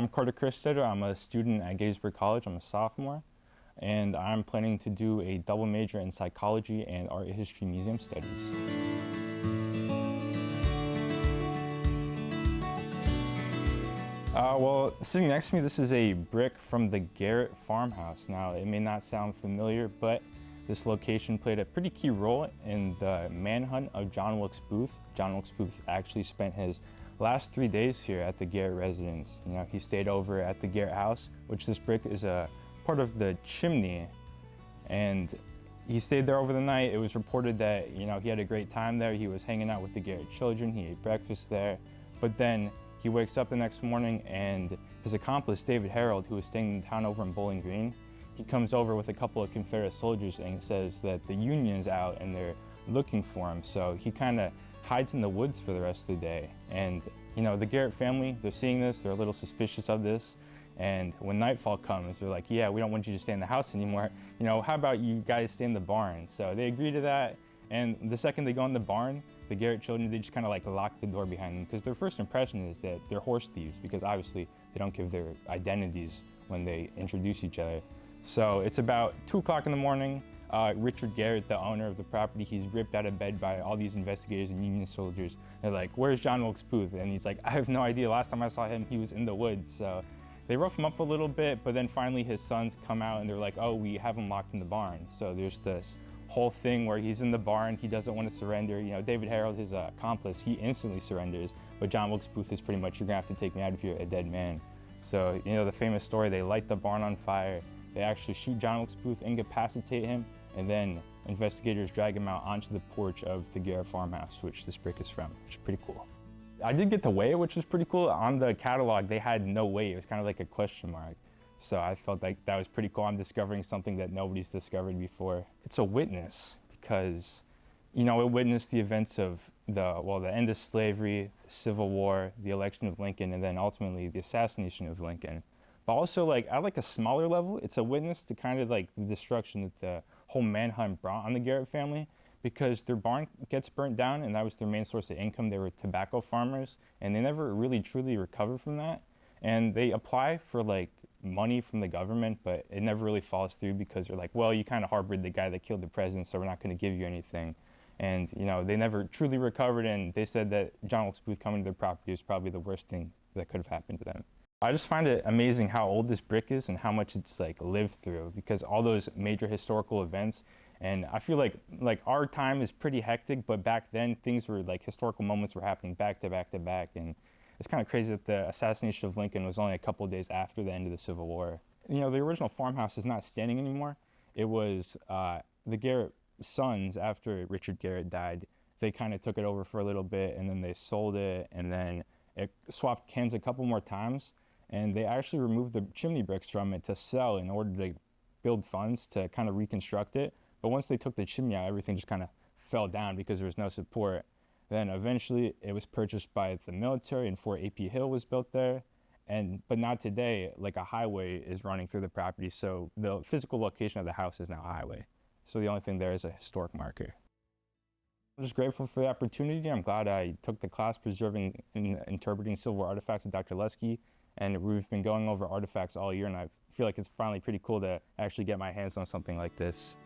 I'm Carter Christetter. I'm a student at Gettysburg College. I'm a sophomore, and I'm planning to do a double major in psychology and art history museum studies. Well, sitting next to me, this is a brick from the Garrett Farmhouse. Now, it may not sound familiar, but this location played a pretty key role in the manhunt of John Wilkes Booth. John Wilkes Booth actually spent his last 3 days here at the Garrett residence. You know, he stayed over at the Garrett house, which this brick is a part of the chimney, and he stayed there over the night. It was reported that, you know, he had a great time there. He was hanging out with the Garrett children. He ate breakfast there, but then he wakes up the next morning and his accomplice, David Harold, who was staying in town over in Bowling Green, he comes over with a couple of Confederate soldiers and says that the Union's out and they're looking for him. So he kind of hides in the woods for the rest of the day. And you know, the Garrett family, they're seeing this, they're a little suspicious of this. And when nightfall comes, they're like, yeah, we don't want you to stay in the house anymore. You know, how about you guys stay in the barn? So they agree to that. And the second they go in the barn, the Garrett children, they just kind of like lock the door behind them, because their first impression is that they're horse thieves, because obviously they don't give their identities when they introduce each other. So it's about 2 o'clock in the morning. Richard Garrett, the owner of the property, he's ripped out of bed by all these investigators and Union soldiers. They're like, where's John Wilkes Booth? And he's like, I have no idea. Last time I saw him, he was in the woods. So they rough him up a little bit, but then finally his sons come out and they're like, oh, we have him locked in the barn. So there's this whole thing where he's in the barn, he doesn't want to surrender. You know, David Harold, his accomplice, he instantly surrenders, but John Wilkes Booth is pretty much, you're gonna have to take me out of here a dead man. So, you know, the famous story, they light the barn on fire, they actually shoot John Wilkes Booth, incapacitate him, and then investigators drag him out onto the porch of the Garrett Farmhouse, which this brick is from, which is pretty cool. I did get to weigh it, which was pretty cool. On the catalog, they had no weight. It was kind of like a question mark. So I felt like that was pretty cool. I'm discovering something that nobody's discovered before. It's a witness because, you know, it witnessed the events of the end of slavery, the Civil War, the election of Lincoln, and then ultimately the assassination of Lincoln. But also, like, at like a smaller level, it's a witness to kind of like the destruction that the whole manhunt brought on the Garrett family, because their barn gets burnt down and that was their main source of income. They were tobacco farmers and they never really truly recovered from that. And they apply for like money from the government, but it never really falls through because they're like, well, you kind of harbored the guy that killed the president, so we're not going to give you anything. And you know, they never truly recovered, and they said that John Wilkes Booth coming to their property was probably the worst thing that could have happened to them. I just find it amazing how old this brick is and how much it's like lived through, because all those major historical events, and I feel like our time is pretty hectic, but back then things were like historical moments were happening back to back to back. And it's kind of crazy that the assassination of Lincoln was only a couple of days after the end of the Civil War. You know, the original farmhouse is not standing anymore. It was the Garrett sons, after Richard Garrett died, they kind of took it over for a little bit and then they sold it, and then it swapped hands a couple more times, and they actually removed the chimney bricks from it to sell in order to build funds to kind of reconstruct it. But once they took the chimney out, everything just kind of fell down because there was no support. Then eventually it was purchased by the military and Fort A.P. Hill was built there. But not today, like a highway is running through the property, so the physical location of the house is now a highway. So the only thing there is a historic marker. I'm just grateful for the opportunity. I'm glad I took the class Preserving and Interpreting Civil War Artifacts with Dr. Lesky, and we've been going over artifacts all year, and I feel like it's finally pretty cool to actually get my hands on something like this.